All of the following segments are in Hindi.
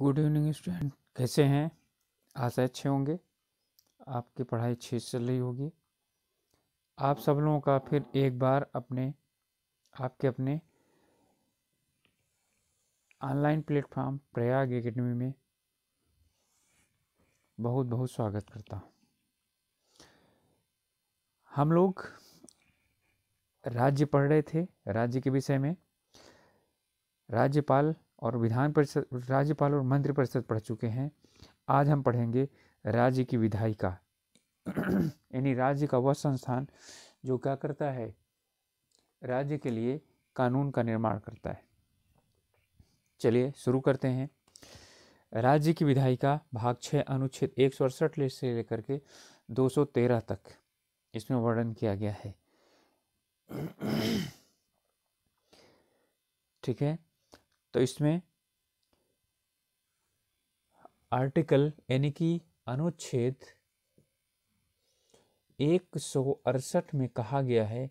गुड इवनिंग स्टूडेंट, कैसे हैं? आशा अच्छे होंगे, आपकी पढ़ाई अच्छी चल रही होगी। आप सब लोगों का फिर एक बार आपके अपने ऑनलाइन प्लेटफॉर्म प्रयाग एकेडमी में बहुत बहुत स्वागत करता हूं। हम लोग राज्य पढ़ रहे थे, राज्य के विषय में राज्यपाल और मंत्रिपरिषद पढ़ चुके हैं। आज हम पढ़ेंगे राज्य की विधायिका यानी राज्य का वह संस्थान जो क्या करता है, राज्य के लिए कानून का निर्माण करता है। चलिए शुरू करते हैं। राज्य की विधायिका भाग 6 अनुच्छेद 168 से लेकर के 213 तक इसमें वर्णन किया गया है। ठीक है, तो इसमें आर्टिकल यानी कि अनुच्छेद 168 में कहा गया है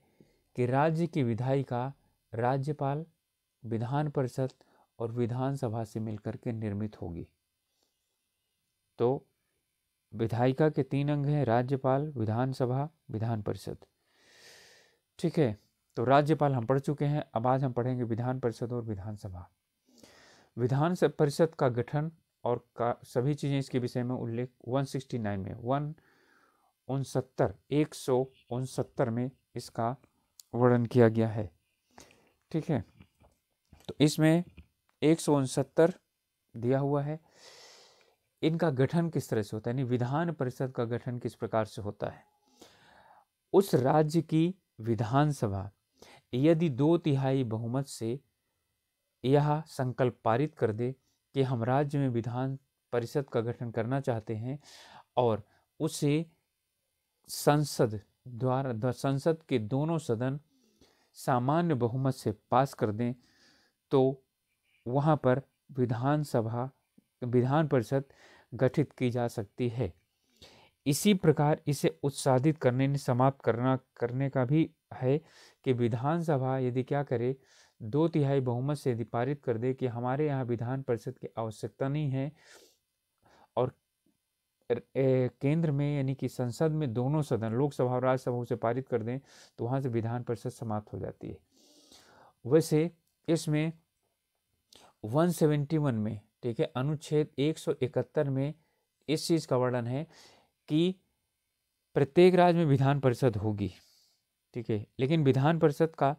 कि राज्य की विधायिका राज्यपाल, विधान परिषद और विधानसभा से मिलकर के निर्मित होगी। तो विधायिका के 3 अंग हैं, राज्यपाल, विधानसभा, विधान परिषद। ठीक है, तो राज्यपाल हम पढ़ चुके हैं। अब आज हम पढ़ेंगे विधान परिषद और विधानसभा। विधान परिषद का गठन और सभी चीजें इसके विषय में उल्लेख 169 में 169 में इसका वर्णन किया गया है। ठीक है, तो इसमें 169 दिया हुआ है। इनका गठन किस तरह से होता है, यानी विधान परिषद का गठन किस प्रकार से होता है। उस राज्य की विधानसभा यदि 2/3 बहुमत से यह संकल्प पारित कर दे कि हम राज्य में विधान परिषद का गठन करना चाहते हैं और उसे संसद के दोनों सदन सामान्य बहुमत से पास कर दें, तो वहां पर विधान परिषद गठित की जा सकती है। इसी प्रकार इसे उत्साहित करने का भी है कि विधानसभा यदि क्या करे, 2/3 बहुमत से यदि पारित कर दे कि हमारे यहाँ विधान परिषद की आवश्यकता नहीं है और केंद्र में यानी कि संसद में दोनों सदन लोकसभा और राज्यसभा उसे पारित कर दें, तो वहां से विधान परिषद समाप्त हो जाती है। वैसे इसमें 171 में, ठीक है, अनुच्छेद 171 में इस चीज का वर्णन है कि प्रत्येक राज्य में विधान परिषद होगी। ठीक है, लेकिन विधान परिषद का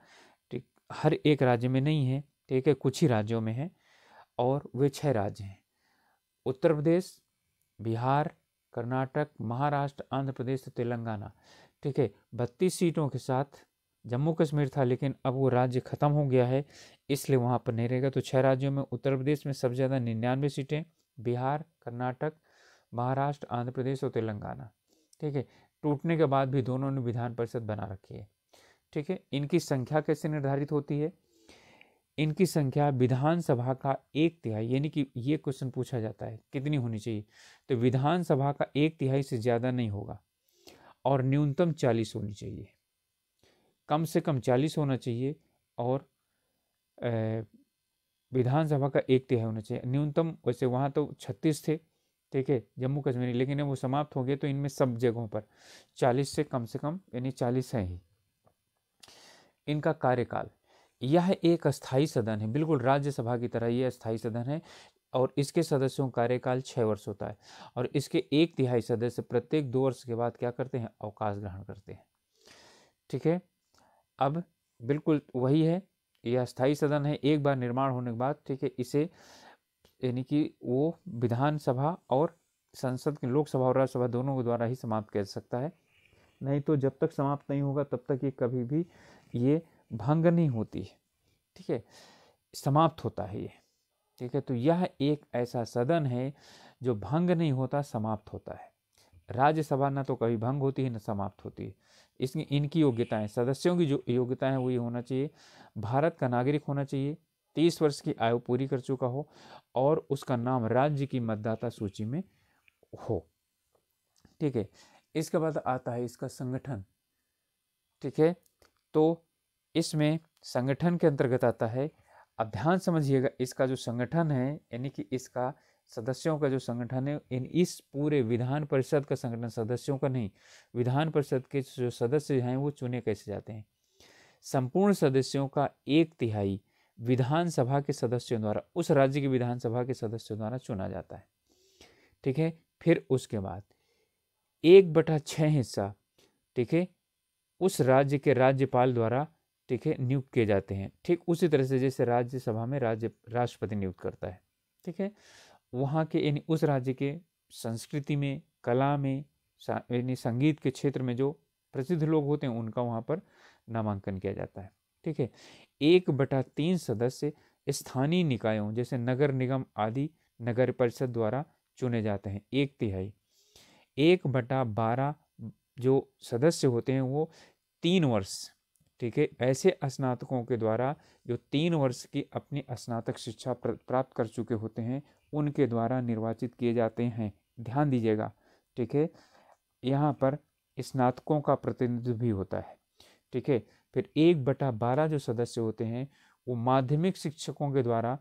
हर एक राज्य में नहीं है। ठीक है, कुछ ही राज्यों में है और वे 6 राज्य हैं: उत्तर प्रदेश, बिहार, कर्नाटक, महाराष्ट्र, आंध्र प्रदेश, तेलंगाना। ठीक है, 32 सीटों के साथ जम्मू कश्मीर था, लेकिन अब वो राज्य खत्म हो गया है, इसलिए वहां पर नहीं रहेगा। तो 6 राज्यों में उत्तर प्रदेश में सबसे ज्यादा 99 सीटें, बिहार, कर्नाटक, महाराष्ट्र, आंध्र प्रदेश और तेलंगाना। ठीक है, टूटने के बाद भी दोनों ने विधान परिषद बना रखी है। ठीक है, इनकी संख्या कैसे निर्धारित होती है? इनकी संख्या विधानसभा का 1/3, यानी कि ये क्वेश्चन पूछा जाता है कितनी होनी चाहिए, तो विधानसभा का 1/3 से ज्यादा नहीं होगा और न्यूनतम 40 होनी चाहिए। कम से कम 40 होना चाहिए और विधानसभा का 1/3 होना चाहिए न्यूनतम। वैसे वहाँ तो 36 थे, ठीक है, जम्मू कश्मीर, लेकिन वो समाप्त हो गए, तो इनमें सब जगहों पर 40 से कम यानी 40 है ही। इनका कार्यकाल, यह एक अस्थायी सदन है, बिल्कुल राज्यसभा की तरह यह अस्थायी सदन है और इसके सदस्यों का कार्यकाल 6 वर्ष होता है और इसके 1/3 सदस्य प्रत्येक 2 वर्ष के बाद क्या करते हैं, अवकाश ग्रहण करते हैं। ठीक है, अब बिल्कुल वही है, यह अस्थायी सदन है एक बार निर्माण होने के बाद। ठीक है, इसे यानी कि वो विधानसभा और संसद की लोकसभा और राज्यसभा दोनों के द्वारा ही समाप्त किया जा सकता है, नहीं तो जब तक समाप्त नहीं होगा तब तक ये कभी भी ये भंग नहीं होती है। ठीक है, समाप्त होता है ये। ठीक है, तो यह एक ऐसा सदन है जो भंग नहीं होता, समाप्त होता है। राज्यसभा ना तो कभी भंग होती है ना समाप्त होती है। इसकी इनकी योग्यताएं, सदस्यों की जो योग्यताएं है वो ये होना चाहिए: भारत का नागरिक होना चाहिए, 30 वर्ष की आयु पूरी कर चुका हो और उसका नाम राज्य की मतदाता सूची में हो। ठीक है, इसके बाद आता है इसका संगठन। ठीक है, तो इसमें संगठन के अंतर्गत आता है, अब ध्यान समझिएगा, इसका जो संगठन है यानी कि इसका सदस्यों का जो संगठन है इस पूरे विधान परिषद का संगठन सदस्यों का नहीं, विधान परिषद के जो सदस्य हैं वो चुने कैसे जाते हैं। संपूर्ण सदस्यों का 1/3 विधानसभा के सदस्यों द्वारा, उस राज्य की विधानसभा के सदस्यों द्वारा चुना जाता है। ठीक है, फिर उसके बाद 1/6 हिस्सा, ठीक है, उस राज्य के राज्यपाल द्वारा, ठीक है, नियुक्त किए जाते हैं। ठीक उसी तरह से जैसे राज्यसभा में राष्ट्रपति नियुक्त करता है। ठीक है, वहाँ के यानी उस राज्य के संस्कृति में, कला में, यानी संगीत के क्षेत्र में जो प्रसिद्ध लोग होते हैं उनका वहाँ पर नामांकन किया जाता है। ठीक है, 1/3 सदस्य स्थानीय निकायों जैसे नगर निगम आदि नगर परिषद द्वारा चुने जाते हैं। 1/3 1/12 जो सदस्य होते हैं वो 3 वर्ष, ठीक है, ऐसे स्नातकों के द्वारा जो 3 वर्ष की अपनी स्नातक शिक्षा प्राप्त कर चुके होते हैं उनके द्वारा निर्वाचित किए जाते हैं। ध्यान दीजिएगा, ठीक है, यहाँ पर स्नातकों का प्रतिनिधित्व भी होता है। ठीक है, फिर 1/12 जो सदस्य होते हैं वो माध्यमिक शिक्षकों के द्वारा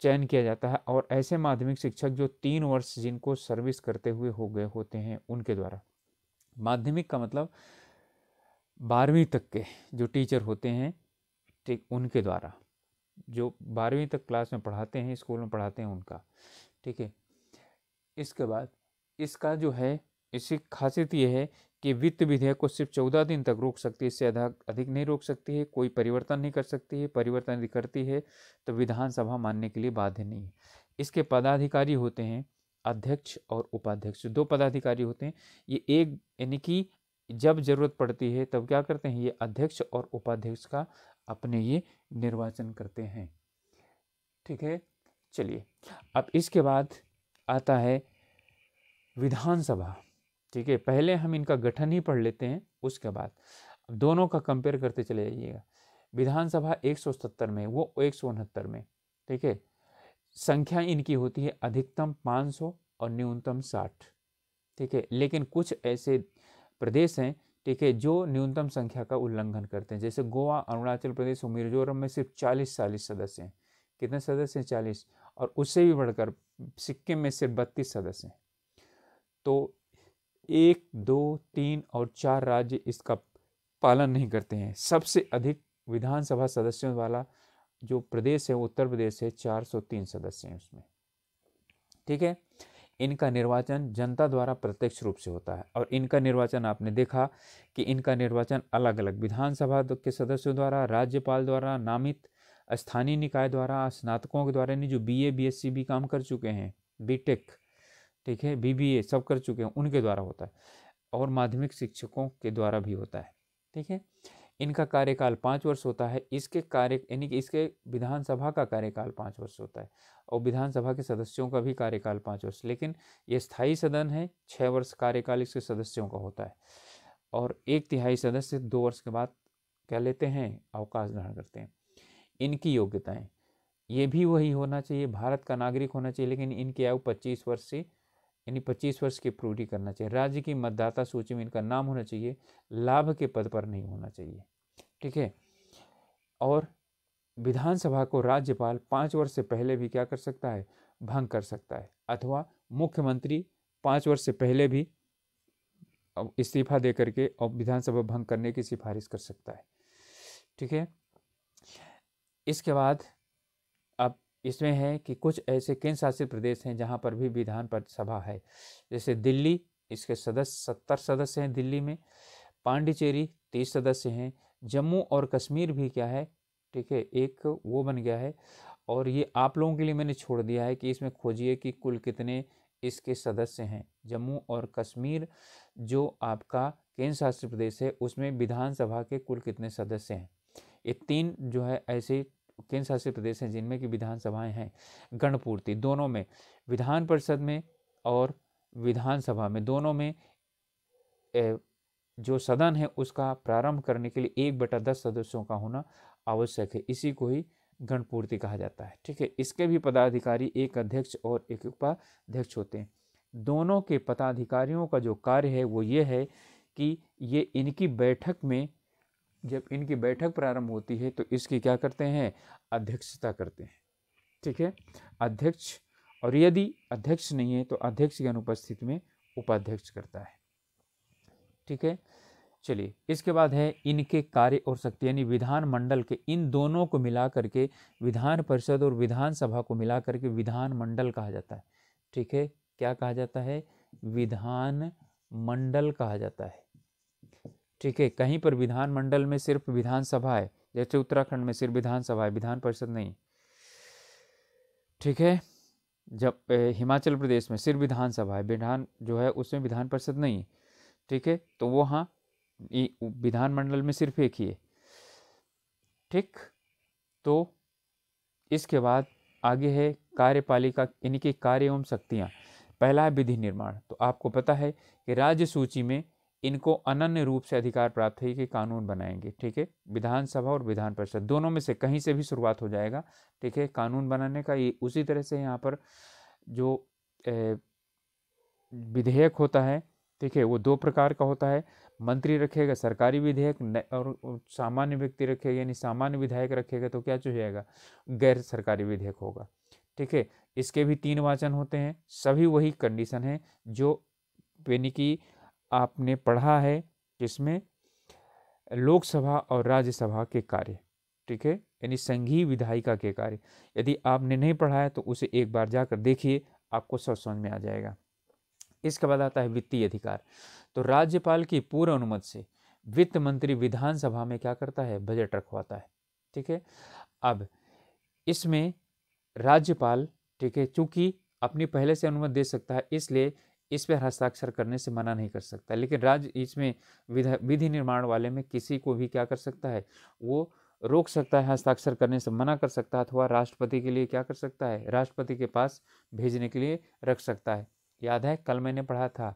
चयन किया जाता है, और ऐसे माध्यमिक शिक्षक जो 3 वर्ष जिनको सर्विस करते हुए हो गए होते हैं उनके द्वारा। माध्यमिक का मतलब 12वीं तक के जो टीचर होते हैं, ठीक, उनके द्वारा, जो 12वीं तक क्लास में पढ़ाते हैं, स्कूल में पढ़ाते हैं उनका। ठीक है, इसके बाद इसका जो है, इसकी खासियत ये है कि वित्त विधेयक को सिर्फ 14 दिन तक रोक सकती है, इससे अधिक नहीं रोक सकती है, कोई परिवर्तन नहीं कर सकती है। परिवर्तन यदि करती है तो विधानसभा मानने के लिए बाध्य नहीं है। इसके पदाधिकारी होते हैं अध्यक्ष और उपाध्यक्ष, 2 पदाधिकारी होते हैं। ये एक यानी कि जब जरूरत पड़ती है तब क्या करते हैं, ये अध्यक्ष और उपाध्यक्ष का अपने ये निर्वाचन करते हैं। ठीक है, चलिए अब इसके बाद आता है विधानसभा। ठीक है, पहले हम इनका गठन ही पढ़ लेते हैं, उसके बाद दोनों का कंपेयर करते चले जाइएगा। विधानसभा 170 में, वो 169 में। ठीक है, संख्या इनकी होती है अधिकतम 500 और न्यूनतम 60। ठीक है, लेकिन कुछ ऐसे प्रदेश हैं, ठीक है, जो न्यूनतम संख्या का उल्लंघन करते हैं, जैसे गोवा, अरुणाचल प्रदेश और मिजोरम में सिर्फ 40 सदस्य हैं। कितने सदस्य हैं? 40। और उससे भी बढ़कर सिक्किम में सिर्फ 32 सदस्य हैं। तो 1, 2, 3 और 4 राज्य इसका पालन नहीं करते हैं। सबसे अधिक विधानसभा सदस्यों वाला जो प्रदेश है वो उत्तर प्रदेश है, 403 सदस्य हैं उसमें। ठीक है, इनका निर्वाचन जनता द्वारा प्रत्यक्ष रूप से होता है, और इनका निर्वाचन आपने देखा कि इनका निर्वाचन अलग अलग विधानसभा के सदस्यों द्वारा, राज्यपाल द्वारा, नामित स्थानीय निकाय द्वारा, स्नातकों के द्वारा, जो BA BSc भी काम कर चुके हैं, BTech, ठीक है, BBA सब कर चुके हैं, उनके द्वारा होता है, और माध्यमिक शिक्षकों के द्वारा भी होता है। ठीक है, इनका कार्यकाल 5 वर्ष होता है। इसके कार्य यानी कि इसके विधानसभा का कार्यकाल 5 वर्ष होता है, और विधानसभा के सदस्यों का भी कार्यकाल 5 वर्ष, लेकिन ये स्थायी सदन है, 6 वर्ष कार्यकाल इसके सदस्यों का होता है, और 1/3 सदस्य 2 वर्ष के बाद क्या लेते हैं, अवकाश ग्रहण करते हैं। इनकी योग्यताएं, ये भी वही होना चाहिए, भारत का नागरिक होना चाहिए, लेकिन इनकी आयु 25 वर्ष से यानी 25 वर्ष की पूरी करना चाहिए। राज्य की मतदाता सूची में इनका नाम होना चाहिए, लाभ के पद पर नहीं होना चाहिए। ठीक है, और विधानसभा को राज्यपाल 5 वर्ष से पहले भी क्या कर सकता है, भंग कर सकता है, अथवा मुख्यमंत्री 5 वर्ष से पहले भी इस्तीफा दे करके और विधानसभा भंग करने की सिफारिश कर सकता है। ठीक है, इसके बाद अब इसमें है कि कुछ ऐसे केंद्र शासित प्रदेश हैं जहां पर भी विधान सभा है, जैसे दिल्ली, इसके सदस्य 70 सदस्य हैं दिल्ली में। पांडिचेरी 30 सदस्य हैं। जम्मू और कश्मीर भी क्या है, ठीक है, एक वो बन गया है, और ये आप लोगों के लिए मैंने छोड़ दिया है कि इसमें खोजिए कि कुल कितने इसके सदस्य हैं। जम्मू और कश्मीर जो आपका केंद्र शासित प्रदेश है उसमें विधानसभा के कुल कितने सदस्य हैं। ये 3 जो है ऐसे केंद्र शासित प्रदेश हैं जिनमें की विधानसभाएं हैं। गणपूर्ति दोनों में, विधान परिषद में और विधानसभा में, दोनों में जो सदन है उसका प्रारंभ करने के लिए 1/10 सदस्यों का होना आवश्यक है। इसी को ही गणपूर्ति कहा जाता है। ठीक है, इसके भी पदाधिकारी एक अध्यक्ष और एक उपाध्यक्ष होते हैं। दोनों के पदाधिकारियों का जो कार्य है वो ये है कि ये इनकी बैठक में, जब इनकी बैठक प्रारंभ होती है तो इसकी क्या करते हैं, अध्यक्षता करते हैं। ठीक है, अध्यक्ष और यदि अध्यक्ष नहीं है तो अध्यक्ष की अनुपस्थिति में उपाध्यक्ष करता है। ठीक है, चलिए इसके बाद है इनके कार्य और शक्ति, यानी विधानमंडल के, इन दोनों को मिला करके विधान परिषद और विधानसभा को मिला करके विधानमंडल कहा जाता है। ठीक है, क्या कहा जाता है? विधान मंडल कहा जाता है। ठीक है, कहीं पर विधानमंडल में सिर्फ विधानसभा है, जैसे उत्तराखंड में सिर्फ विधानसभा है, विधान परिषद नहीं। ठीक है, जब हिमाचल प्रदेश में सिर्फ विधानसभा है, विधान जो है उसमें विधान परिषद नहीं है। ठीक है, तो वो हाँ विधानमंडल में सिर्फ एक ही है। ठीक, तो इसके बाद आगे है कार्यपालिका, इनके कार्य एवं शक्तियाँ। पहला है विधि निर्माण। तो आपको पता है कि राज्य सूची में इनको अनन्य रूप से अधिकार प्राप्त है कि कानून बनाएंगे। ठीक है, विधानसभा और विधान परिषद दोनों में से कहीं से भी शुरुआत हो जाएगा। ठीक है, कानून बनाने का। ये उसी तरह से यहाँ पर जो विधेयक होता है, ठीक है, वो दो प्रकार का होता है। मंत्री रखेगा सरकारी विधेयक और सामान्य व्यक्ति रखेगा, यानी सामान्य विधायक रखेगा तो क्या हो जाएगा? गैर सरकारी विधेयक होगा। ठीक है, इसके भी 3 वाचन होते हैं। सभी वही कंडीशन है जो यानी कि आपने पढ़ा है, जिसमें लोकसभा और राज्यसभा के कार्य। ठीक है, यानी संघीय विधायिका के कार्य। यदि आपने नहीं पढ़ा है तो उसे एक बार जाकर देखिए, आपको सब समझ में आ जाएगा। इसके बाद आता है वित्तीय अधिकार। तो राज्यपाल की पूर्व अनुमति से वित्त मंत्री विधानसभा में क्या करता है? बजट रखवाता है। ठीक है, अब इसमें राज्यपाल, ठीक है, चूंकि अपनी पहले से अनुमति दे सकता है, इसलिए इस पर हस्ताक्षर करने से मना नहीं कर सकता। लेकिन राज्य इसमें विधि निर्माण वाले में किसी को भी क्या कर सकता है? वो रोक सकता है, हस्ताक्षर करने से मना कर सकता है, अथवा राष्ट्रपति के लिए क्या कर सकता है? राष्ट्रपति के पास भेजने के लिए रख सकता है। याद है कल मैंने पढ़ा था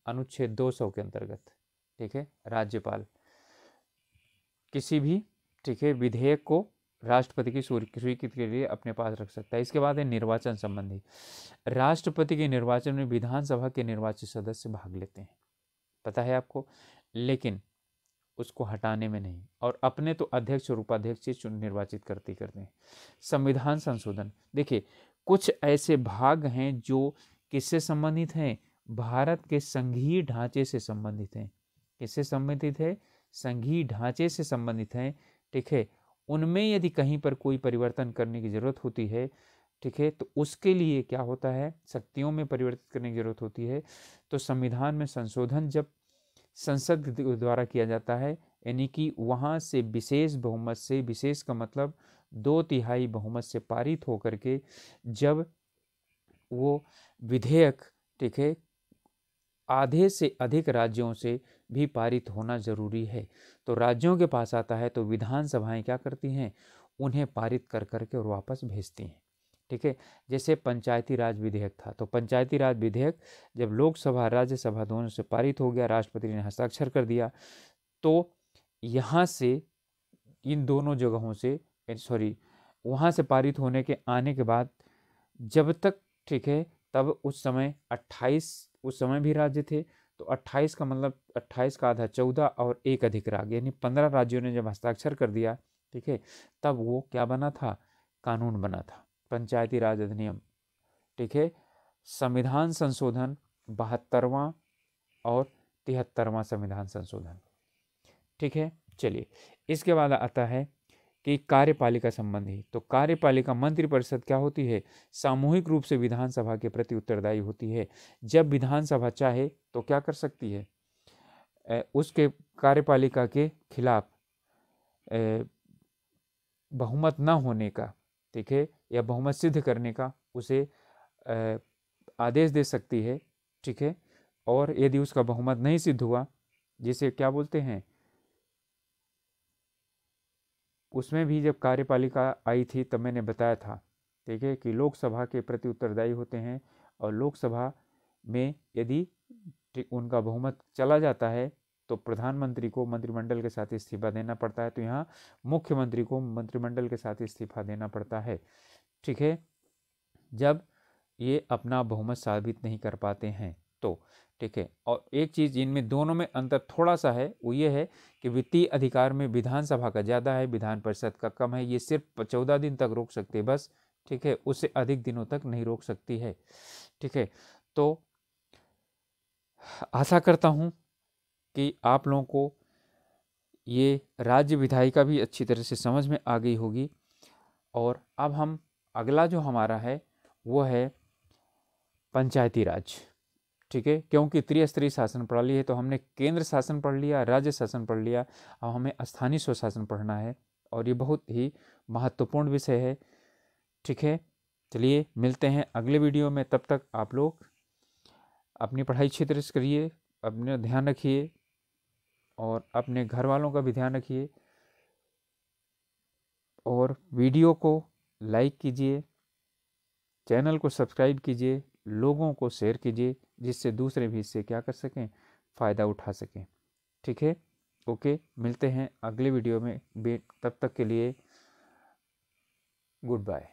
अनुच्छेद 200 के अंतर्गत। ठीक है, राज्यपाल किसी भी, ठीक है, विधेयक को राष्ट्रपति की स्वीकृति के लिए अपने पास रख सकता है। इसके बाद है निर्वाचन संबंधी। राष्ट्रपति के निर्वाचन में विधानसभा के निर्वाचित सदस्य भाग लेते हैं, पता है आपको, लेकिन उसको हटाने में नहीं, और अपने तो अध्यक्ष और उपाध्यक्ष से निर्वाचित करते हैं। संविधान संशोधन, देखिए कुछ ऐसे भाग हैं जो किससे संबंधित हैं? भारत के संघीय ढांचे से संबंधित हैं। किससे संबंधित है? संघीय ढांचे से संबंधित हैं। ठीक है, उनमें यदि कहीं पर कोई परिवर्तन करने की जरूरत होती है, ठीक है, तो उसके लिए क्या होता है? शक्तियों में परिवर्तित करने की जरूरत होती है। तो संविधान में संशोधन जब संसद द्वारा किया जाता है, यानी कि वहाँ से विशेष बहुमत से, विशेष का मतलब 2/3 बहुमत से पारित होकर के जब वो विधेयक, ठीक है, आधे से अधिक राज्यों से भी पारित होना जरूरी है, तो राज्यों के पास आता है, तो विधानसभाएं क्या करती हैं? उन्हें पारित कर करके और वापस भेजती हैं। ठीक है, जैसे पंचायती राज विधेयक था, तो पंचायती राज विधेयक जब लोकसभा राज्यसभा दोनों से पारित हो गया, राष्ट्रपति ने हस्ताक्षर कर दिया, तो यहाँ से इन दोनों जगहों से वहाँ से पारित होने के आने के बाद जब तक, ठीक है, तब उस समय 28, उस समय भी राज्य थे, तो 28 का मतलब 28 का आधा 14 और एक अधिक राज्य, यानी 15 राज्यों ने जब हस्ताक्षर कर दिया, ठीक है, तब वो क्या बना था? कानून बना था, पंचायती राज अधिनियम। ठीक है, संविधान संशोधन 72वां और 73वां संविधान संशोधन। ठीक है, चलिए इसके बाद आता है कि कार्यपालिका संबंधी। तो कार्यपालिका मंत्रिपरिषद क्या होती है? सामूहिक रूप से विधानसभा के प्रति उत्तरदायी होती है। जब विधानसभा चाहे तो क्या कर सकती है? उसके कार्यपालिका के खिलाफ बहुमत न होने का, ठीक है, या बहुमत सिद्ध करने का उसे आदेश दे सकती है। ठीक है, और यदि उसका बहुमत नहीं सिद्ध हुआ, जिसे क्या बोलते हैं, उसमें भी जब कार्यपालिका आई थी तब मैंने बताया था, ठीक है, कि लोकसभा के प्रति उत्तरदायी होते हैं, और लोकसभा में यदि उनका बहुमत चला जाता है तो प्रधानमंत्री को मंत्रिमंडल के साथ इस्तीफा देना पड़ता है। तो यहाँ मुख्यमंत्री को मंत्रिमंडल के साथ इस्तीफा देना पड़ता है। ठीक है, जब ये अपना बहुमत साबित नहीं कर पाते हैं तो। ठीक है, और एक चीज़ इनमें दोनों में अंतर थोड़ा सा है, वो ये है कि वित्तीय अधिकार में विधानसभा का ज़्यादा है, विधान परिषद का कम है। ये सिर्फ 14 दिन तक रोक सकते हैं बस, ठीक है, उसे अधिक दिनों तक नहीं रोक सकती है। ठीक है, तो आशा करता हूँ कि आप लोगों को ये राज्य विधायिका भी अच्छी तरह से समझ में आ गई होगी। और अब हम अगला जो हमारा है वो है पंचायती राज। ठीक है, क्योंकि त्रिस्तरीय शासन प्रणाली है तो हमने केंद्र शासन पढ़ लिया, राज्य शासन पढ़ लिया, अब हमें स्थानीय स्वशासन पढ़ना है और ये बहुत ही महत्वपूर्ण विषय है। ठीक है, चलिए मिलते हैं अगले वीडियो में। तब तक आप लोग अपनी पढ़ाई अच्छी तरह से करिए, अपने ध्यान रखिए और अपने घर वालों का भी ध्यान रखिए। और वीडियो को लाइक कीजिए, चैनल को सब्सक्राइब कीजिए, लोगों को शेयर कीजिए, जिससे दूसरे भी इससे क्या कर सकें, फ़ायदा उठा सकें। ठीक है, ओके, मिलते हैं अगले वीडियो में। तब तक के लिए गुड बाय।